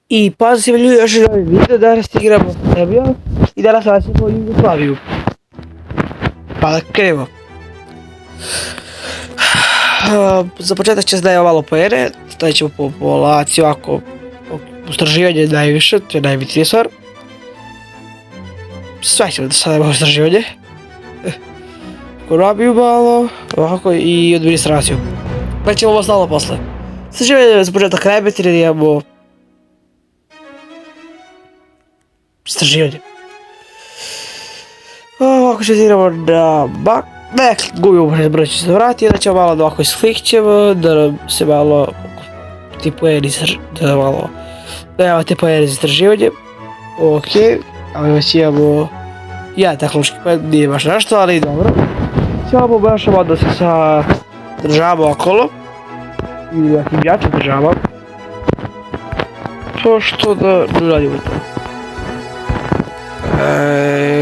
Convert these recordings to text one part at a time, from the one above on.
I pozdrav svima ljudi, još jedan novi video, danas igramo s Srbijom i danas vraćamo Jugoslaviju. Pa da krenemo. Za početak će se daje malo poene, stavit ćemo populaciju ovako, istraživanje najviše, to je najbitnija stvar. Sve ćemo da stavimo istraživanje. Korabiju malo, ovako i administraciju. Pa ćemo ovo stalo posle. Istraživanje za početak najbitnije da imamo istraživanje. Ovako će diramo na bak. Ne, gubimo broj će se vrati, onda ćemo malo da ovako isklikćemo, da nam se malo ti poeni da malo dajemo te poeni za istraživanje. Ok, ali već imamo jedan tehnološki poen, nije baš nešto, ali dobro. Ćemo poboljšamo odnose sa državama okolo i nekim jačim državama. To što da radimo to.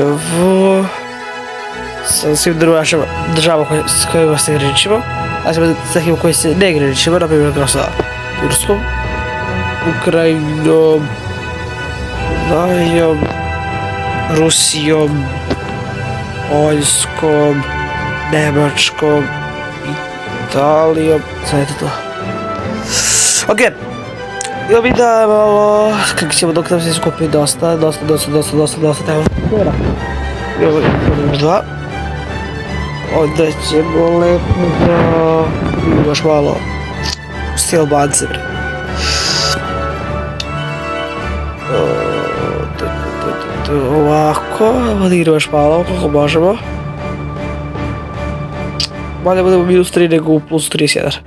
Evo sa svim državama s kojima se graničimo, a sa nekim koji se ne graničimo, na primjer kao sa Turskom, Ukrajinom, Najom, Rusijom, Poljskom, Nemačkom, Italijom, sad je to. Ok, idemo mi da malo, kako ćemo dok nam se skupi dosta tema. Idemo još dva. Onda ćemo lepo da vidimo još malo pusti Albance, bre. Ovako, da igramo još malo kako možemo. Mada budemo minus 3 nego u plus 31.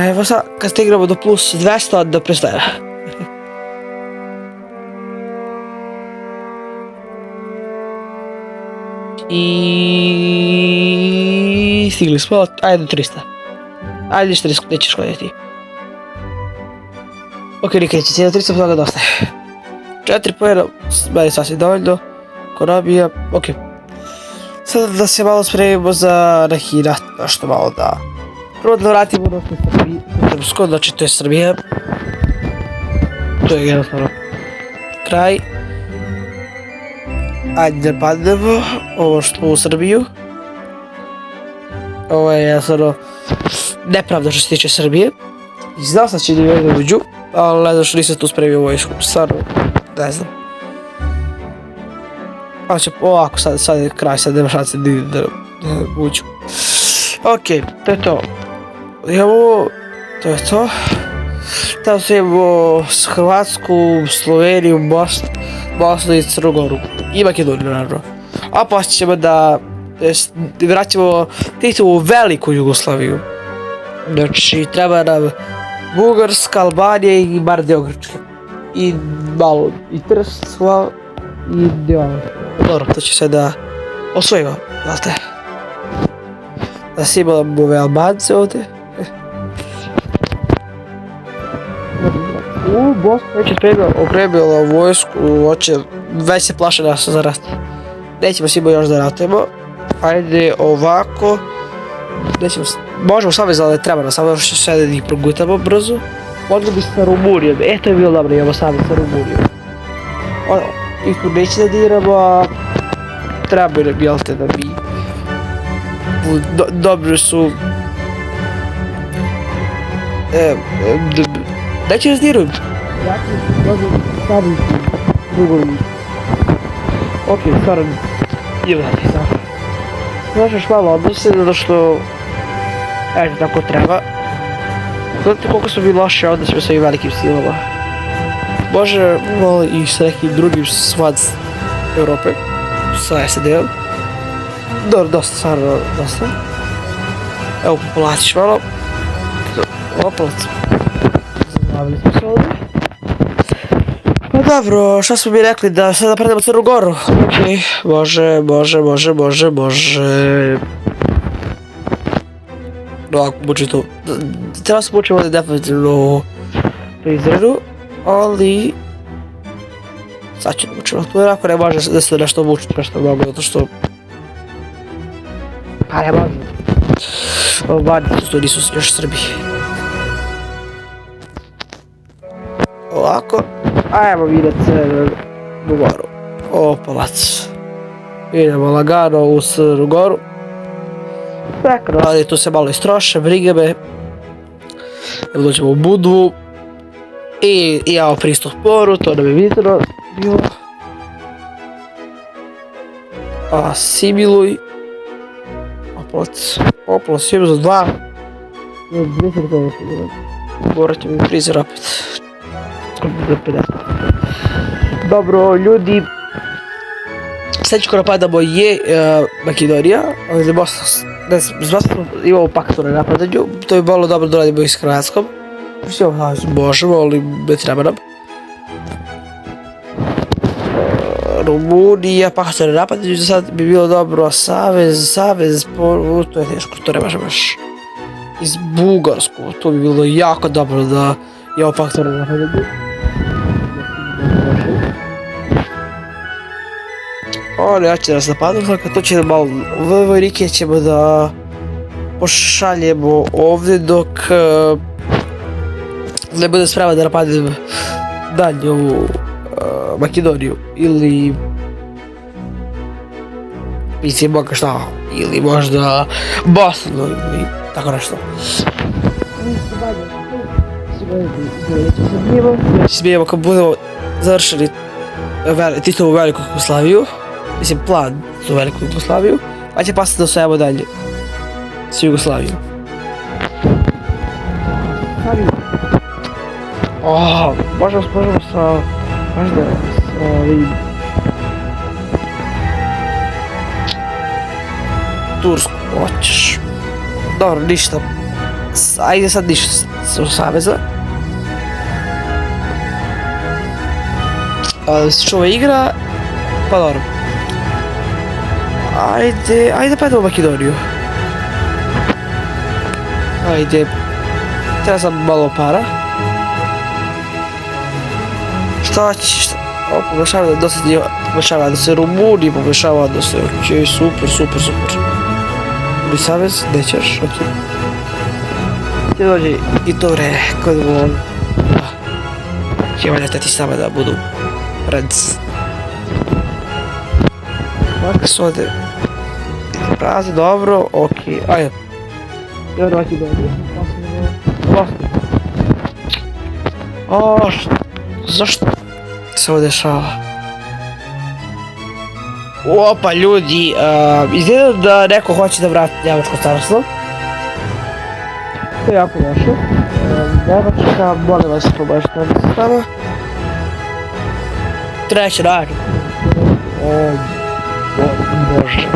Evo sad, kad stignemo do plus 200, onda prestaje. I stigli smo, ajde do 300. Ajde 40, nećeš škoditi. Ok, nikad neće cijena 300, toga dosta je. 4 pojena, meni sasvim dovoljno. Korabija, ok. Sada da se malo spremimo za neki rat, nešto malo da... Prvo da vratimo na Srpsko, znači to je Srbija. To je jednostavno kraj. Ajde da padnemo, ovo što u Srbiju. Ovo je jednostavno nepravda što se tiče Srbije. I znao sam će da je uđu, ali ne znam što nisam tu spremio vojsku, stvarno, ne znam. Ali će ovako, sad je kraj, sad nema šanse da uđu. Ok, to je to. Imamo, to je to. Tamo se imamo Hrvatsku, Sloveniju, Bosnu i Crnu Goru. I Makedoniju, naravno. A poslije ćemo da vraćamo titulu u veliku Jugoslaviju. Znači, treba nam Bugarska, Albanija i bar dio Grčke. I malo, i Trst, i dio. Dobro, to će se da osvojimo, jel te? Da si imamo ove Albance ovdje. U Bosnu već je opremila vojsku, već se plaše nas za rat. Nećemo svima još da ratujemo. Ajde ovako. Možemo savez, ali treba nam samo još sve da ih progutamo brzo. Mogli bi sa Rumunijom, to je bilo dobro, imamo savez sa Rumunijom. Ih tu neće da diramo, a treba nam, jel te, da mi dobro su... Neće da zdirujem. Ja ću staviti drugovi. Ok, stvarno, idemo da ti sam. Znaš još malo odnose, zato što... Eto, tako treba. Znate koliko smo bili loši odnosima s ovim velikim silama. Može malo i s nekim drugim svac Evrope. Sa SAD-om. Dobro, dosta, stvarno, dosta. Evo, populaciš malo. Opalac. Zabavili smo se ovdje. Pa dobro, šta smo mi rekli, da sada napredemo Crnu Goru? Ok, može. No, ako buđe to... Treba se početi ovdje definitivno izradu, ali... Sad ću da učimo tu, jer ako ne može da se nešto obučiti nešto mnogo, zato što... Pa ne može. Varnicu, to nisu još Srbi. Ovako, ajmo vidjeti Crnu Goru. Opalac. Idemo lagano u Crnu Goru. Ali tu se malo istroše, brige me. Dođemo u Budvu. I imamo pristup moru, to nam je vidno bilo. Similuj. Opalac Similuj za 2. Morat će mi prizor opet. Dobro, ljudi. Sljedeći ko napadamo je Makedonija. Ali Bosna imamo paktu na napadanju. To bi bilo dobro da radimo i s Hrvatskom. Možemo, ali ne treba nam. Rumunija, paktu na napadanju. Za sad bi bilo dobro Savez, to je teško, to ne može baš. Iz Bugarsku, to bi bilo jako dobro da imamo paktu na napadanju. Oni hoće da nas napadnu, tako to će malo vojnike ćemo da pošaljemo ovdje dok ne bude sprema da napadnem dalje ovu Makedoniju ili mislim Boga šta, ili možda Bosnu ili tako nešto. Smijemo kad budemo završili Titovu veliku Jugoslaviju. Mislim, plan za veliku Jugoslaviju, a će pasati da osvajamo dalje s Jugoslaviju. Možemo sa Tursku, hoćeš. Dobro, ništa. Ajde sad ništa sa saveza. Se čuva igra, pa dobro. Ajde pa idemo u Makedoniju. Ajde. Treba sam malo para. Šta ćeš? Poboljšava da se Rumuniji poboljšava da se okej, super. Bi savez, nećeš, okej. Ti dođe i to vreme, kod ovo... Će valjati ti s nama da budu friends. Ovako su ovdje praze, dobro, okej, ajde. Evo da ovdje dođe. Zašto se ovo dešava? Opa, ljudi, izgleda da neko hoće da vrati Njemačko carstvo. To je jako loše. Njemačka, molim vas, pobačite ovdje sa nama. Treći način. Bože.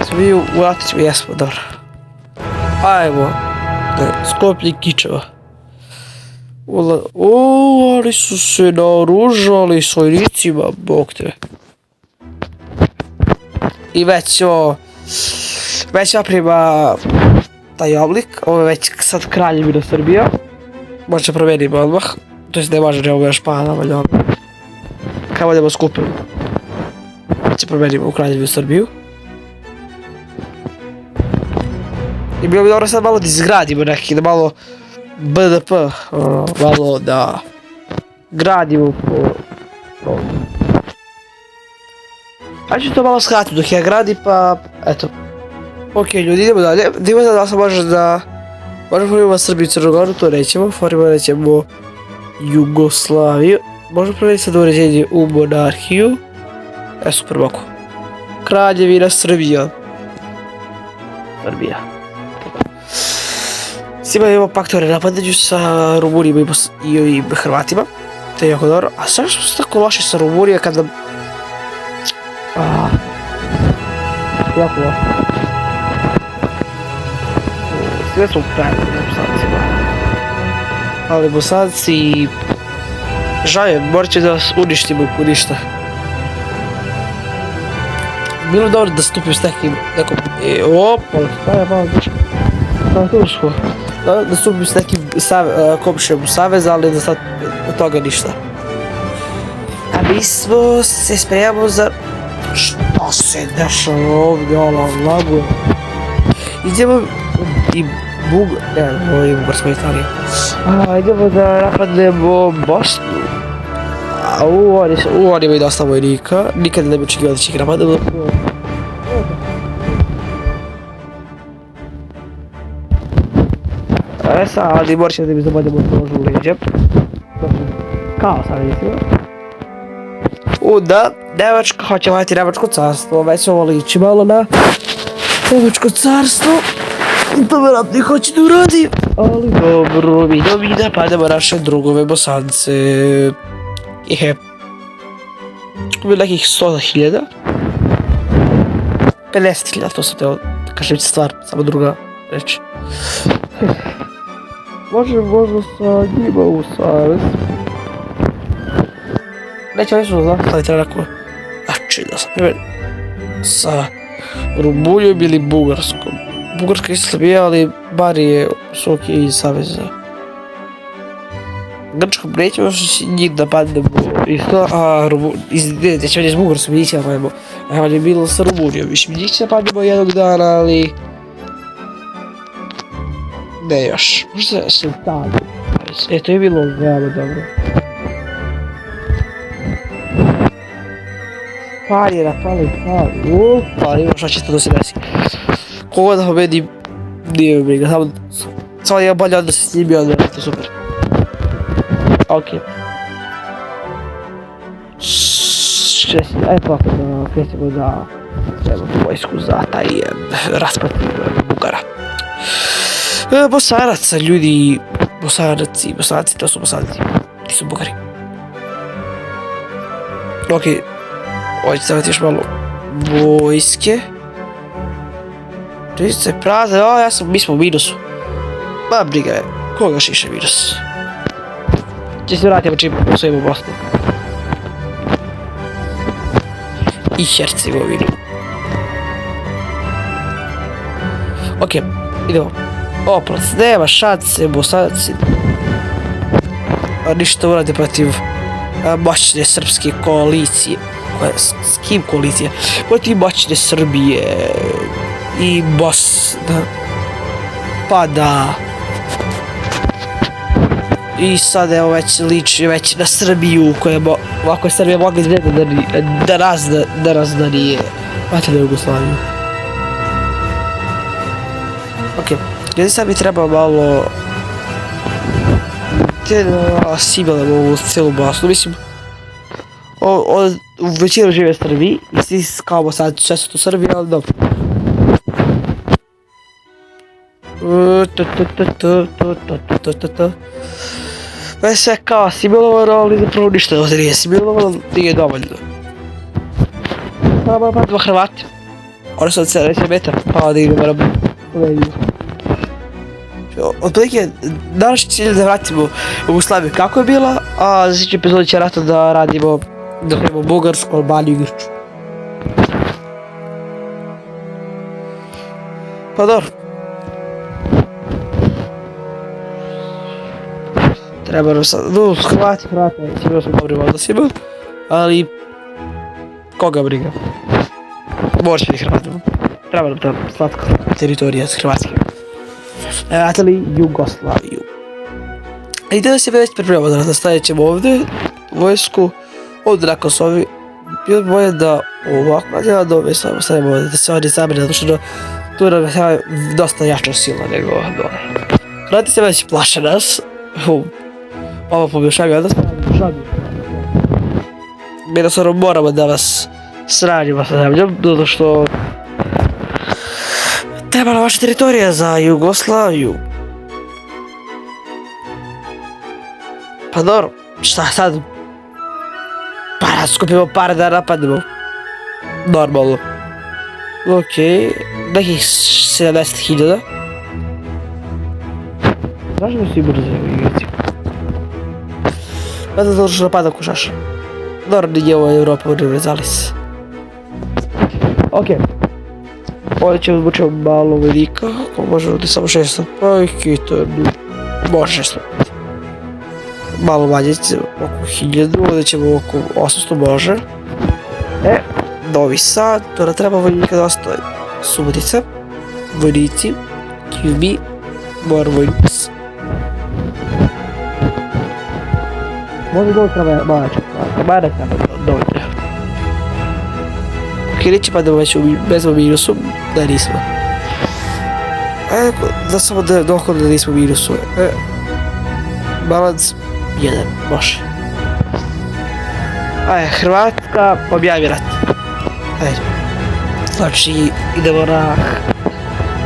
Svi u Latiću jesmo, dobro. Ajmo. Skloplje Kičeva. Ali su se naoružali s vojnicima, bog te. I već naprima taj oblik, ovo je već sad Kraljevina Srbija. Možda promenimo odmah, to jest ne može, ne ovo još pada, ali odmah. Kao budemo skupili. Će promenimo u Kraljevinu Srbiju. I bilo bi dobro sad malo da izgradimo neki, da malo BDP, malo da gradimo po... Ja ću to malo skratiti dok ja gradim, pa eto. Ok, ljudi, idemo dalje. Idemo da se može da... Možemo formirati Srbiju i Crnu Goru, to nećemo. Formirati ćemo Jugoslaviju. Možemo promijeniti sad uređenje u monarhiju. Super, mogu. Kraljevina Srbija. Svima imamo paktore napadanju sa Rumunijima i Hrvatima. To je jako dobro. A sve što su tako loši sa Rumunijom kada... Jako loše. Sve smo pravili na Bosancima. Ali Bosanci... Žaje, morat će da vas uništimo ko ništa. Bilo dobro da stupim s nekom... Opa, šta je Tursko? Da stupim s nekim komšijom u savez, ali da sad od toga ništa. A mi smo se spremamo za... Šta se dešava ovdje, lagu. Idemo i ovo je Bugarska Italija. Idemo da napadnemo Bosnu. Oni imaju dosta vojnika. Nikad ne bi očekivao da će ih napadnemo. Sad, ali morat će da mi zabademo nožu u leđe. Kao sad vidite. Da, Nemačka hoće vajati Nemačko carstvo, već ovo liči malo na Nemačko carstvo. To vjerojatno hoće da uradi, ali dobro, mi napademo naše drugove Bosance. Bilo nekih 100.000. 50.000, to sam teo da kažem stvar, samo druga reč. Možda sa njima u savez. Neće nešto zastaviti onako. Znači da sam primjer sa Rumunijom ili Bugarskom. Bugarska isto slabija, ali bar su ok iz saveza. Grčkom nećemo njih da padnemo isto, a neće meni s Bugarskom njih će napadnemo. Najmanje je bilo sa Rumunijom, više njih će napadnemo jednog dana, ali... Ne još, možda se tada. To je bilo veoma dobro. Par je napali, pa ima šta će to da se desi. Kogo da pobedi, nije mi briga, samo ima bolje odnos s njim i odmah, to je super. Okej. Ajde polako da krećemo da trebamo vojsku za taj raspad Bugara. Bosanaca, ljudi, Bosanci, to su Bosanci, ti su Bugari. Okej, ovdje staviti još malo vojske. Čisto je prazne, mi smo u minusu. Ma briga je, koga šiše minus? Če se vratimo čim osvojimo Bosnu. I Hercegovinu. Okej, idemo. Oprost, nema šanse, Bosanci. Ništa urade protiv moćne srpske koalicije. S kim koalicija? Protiv moćne Srbije i Bosna. Pa da. I sad evo već liči već na Srbiju koja ovako je Srbija mogla izgleda da razdanije Materna Jugoslaviju. Okej, gdje sad bi trebalo malo asimilamo ovu cijelu Bosnu, mislim u većinu žive Srbiji i svi kao Bosanci sve su tu Srbiji, ali dobro. Već sve kao asimilovano, ali zapravo ništa ovdje nije asimilovano, nije dovoljno. Moramo napadimo Hrvati. Oni su od 70 metara, pa da ih moramo povedimo. Otprilike, današnji cilj da vratimo u Jugoslaviju kako je bila, a za sljedeći epizodi će rata da radimo, da imamo Bugarsku, Albaniju i Grču. Pa dobro. Treba nam sad, Hrvati, sigurno smo dobrim odnosima, ali koga briga? Morat će li Hrvatima. Treba nam ta slatka teritorija s Hrvatske. Vratili Jugoslaviju. I da se već pripremamo da nastavit ćemo ovdje vojsku, ovdje nakon s ovi, bilo bi bolje da ovako radimo, da ove stavimo da se oni zabrine, zato što tu nam je dosta jača sila nego dole. Hrvati se već plaše nas, ovo pobješavaju, onda smo pobješavaju. Mi jednostavno moramo da vas sranjimo sa zemljom, zato što trebala vaša teritorija za Jugoslaviju. Pa dobro, šta sad? Pa skupimo pare da napadnemo. Normalno. Okej, nekih 70.000. Znaš da svi brzo u igrici? Kada zato što napada kušaša. Dobro, nije ovo Europa univerzalis. Okej. Ovdje ćemo zvučiti malo velika, ako može ovdje samo 600. Okej, to je može 600. Malo manje, oko 1000, ovdje ćemo oko 800 može. Novi Sad, to da treba vojnika da ostaje. Subotica, vojnici, QB, more vojnici. Možda doći treba Marača, Marača dođe. Neće pa da već bez minusu, da nismo. Da samo dohodno da nismo minusu. Balans 1, može. Hrvatska objavi rat. Znači, idemo na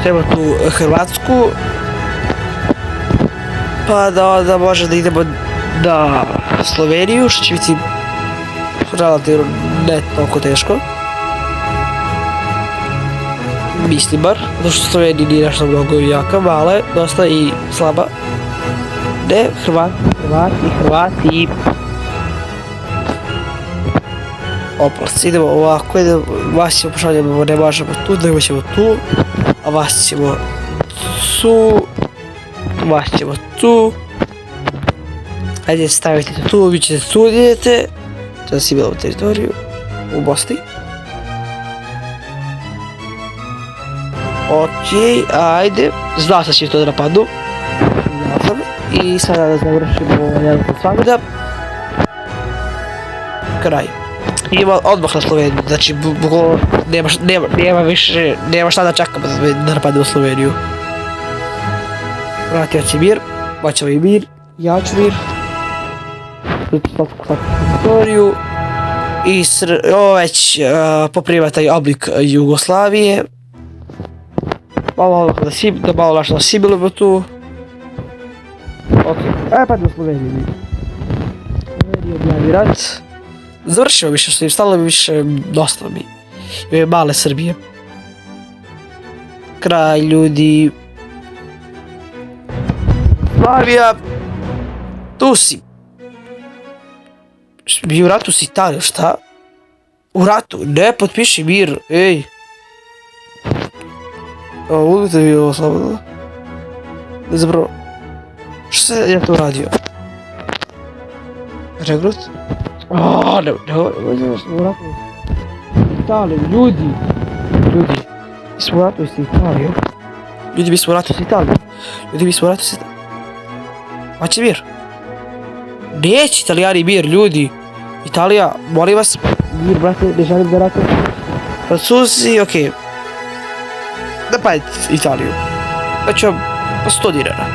trenutnu Hrvatsku. Pa da onda može da idemo na Sloveniju, što će biti relativno ne toliko teško. Mislim bar, zato što Slovenija nije nešto mnogo jaka, mala je, dosta i slaba. Ne, Hrvati. Oprost, idemo ovako, vas ćemo pošaljamo, ne možemo tu, nego ćemo tu, a vas ćemo tu, ajde stavite tu, vi ćete tu idete, to si bilo u teritoriju, u Bosni. Okej, ajde, znao sam će to da napadnu, i sada da završimo jedan svakada. Kraj. Idemo odmah na Sloveniju, znači nema šta da čekamo da napademo Sloveniju. Vratio će mir, hoćemo i mir, ja ću mir. Teritoriju i ovo već poprima taj oblik Jugoslavije. Malo da malo našlo Sibilo tu. Okej, pa do Slovenije. Slovenija objavi rat. Završimo više što im stalo mi više dosta mi. Imaju male Srbije. Kraj ljudi. Slavija. Tu si. Mi u ratu s Italijom, šta? U ratu, ne potpiši mir, ej. Uzmite mi ovo slobodno. Zapravo, što se ja to uradio? Regrut? Ne, u ratu s Italijom, ljudi. Mi smo u ratu s Italijom. Mi smo u ratu s Italijom. Hoće mir? Neće Italijani mir, ljudi. Italija, molim vas, mir, brate, ne želim da ratu. Francuzi, okej. Napadite Italiju. Znači vam po 100 dinara.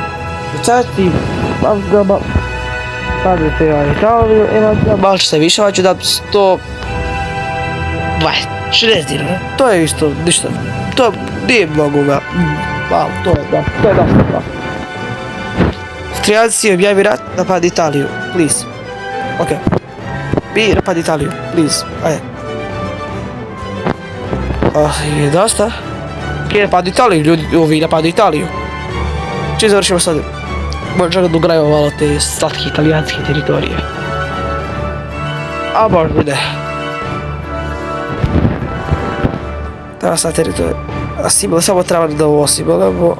Recati, napadite Italiju, malo ću se više, ću dati 120, 60 dinara. To je isto, ništa. To nije mnogo malo, to je dosta. Austrijanci objavi rat, napad Italiju, please. Ok. Vi napad Italiju, please. Ajde. Je dosta. Ok, napad Italiju, ljudi, ovi napad Italiju. Čim završimo sad. Možda da ugrajemo malo te slatke italijanske teritorije. A možda ne. Ta sad teritorija. Samo treba da ovo osimilujemo.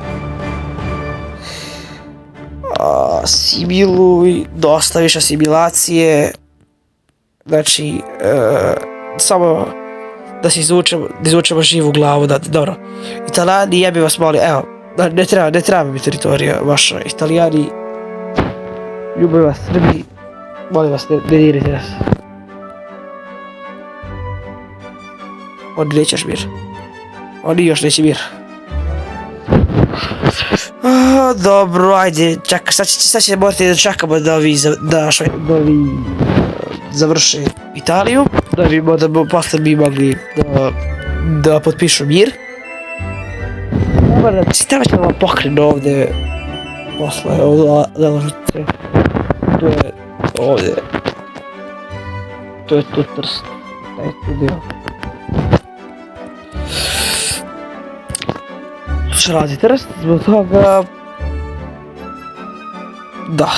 Similuj, dosta više asimilacije. Znači, samo da se izvučemo živu glavu, dobro. Italijani, ja bih vas molio, evo, ne treba mi teritorija vaša. Italijani, ljubim vas, Srbi, molim vas, ne dirite nas. Oni neće još mir. Oni još neće mir. Dobro, ajde, čekaj, sad će morati da čekamo da ovi završe Italiju, da bi posle mi mogli da potpišu mir. Treba će nam pokrenu ovde, posle, založite, to je ovde, to je tu trst, daj tu dio. Što radi trst, zbog toga, da.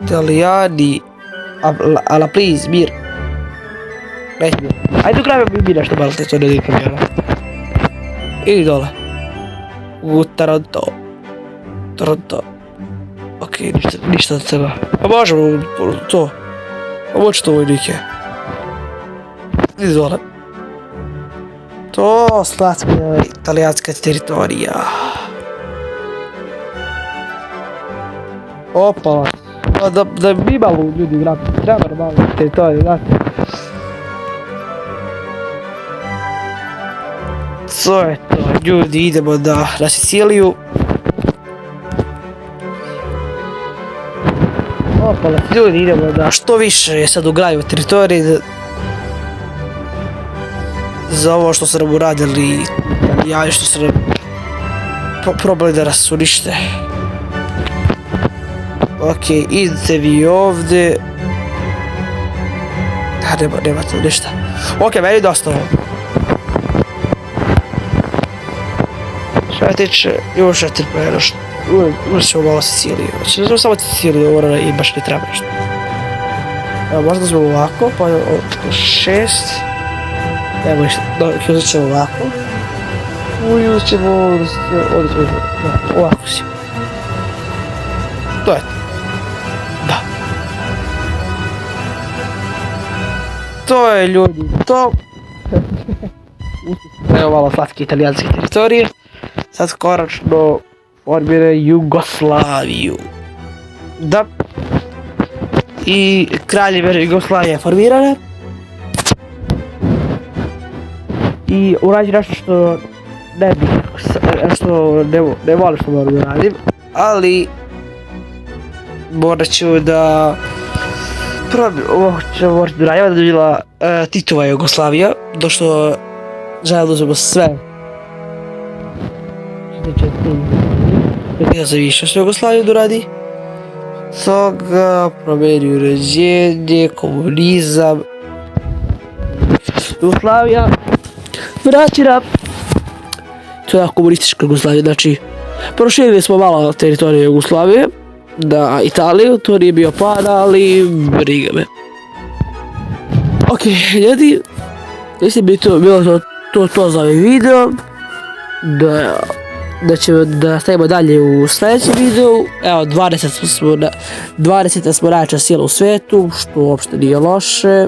Italijani, ala please, mir. Neće mir. Ajde ugrabimo mi nešto malo, to ne dikam jela. Ili dole. U Toronto. Okej, ništa od seba. Pa možemo to. Pa moći to vojnike. Izvole. To slatka italijanska teritorija. Opa. Da bi malo ljudi igrati. Treba malo teritoriju, znate. To je to, ljudi, idemo na Siciliju. Opala, ljudi, idemo da što više sad ugradimo teritoriji za ovo što su nam uradili Italijani, što su nam probali da nas unište. Ok, idete vi ovdje. Nema tu ništa. Ok, meni dosta ovo. Šta tiče, još 4 pojena što. Uvijek ćemo malo Siciliju. Znači, samo Siciliju ovo i baš ne treba nešto. Evo, možda ćemo ovako, pa 6. Evo išta, uzet ćemo ovako. Uzet ćemo, ovdje ćemo, ovako si. To je to. Da. To je ljudi, to. Evo malo slatke italijanske teritorije. Sad konačno formira Jugoslaviju. Da. I Kraljevina Jugoslavija je formirana. I urađi nešto što ne bih, što ne volim što moram da radim. Ali morat ću da ovo ću morati da radim, da je bila Titova Jugoslavija, do što želim da uzmemo sve. Ja za više što Jugoslaviju da radi. Toga, promeni uređenje, komunizam. Jugoslavija vraćena. To je komunistička Jugoslavija, znači proširili smo malo teritoriju Jugoslavije na Italiju, to nije bio plan, ali briga me. Ok, ljudi, mislim bi to bilo to za ovaj video, da ćemo da nastavimo dalje u sljedećem videu. Evo, 20 smo najjača sila u svijetu, što uopšte nije loše,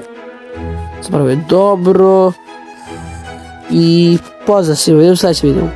zapravo je dobro. I pozdrav svima, idemo u sljedećem videu.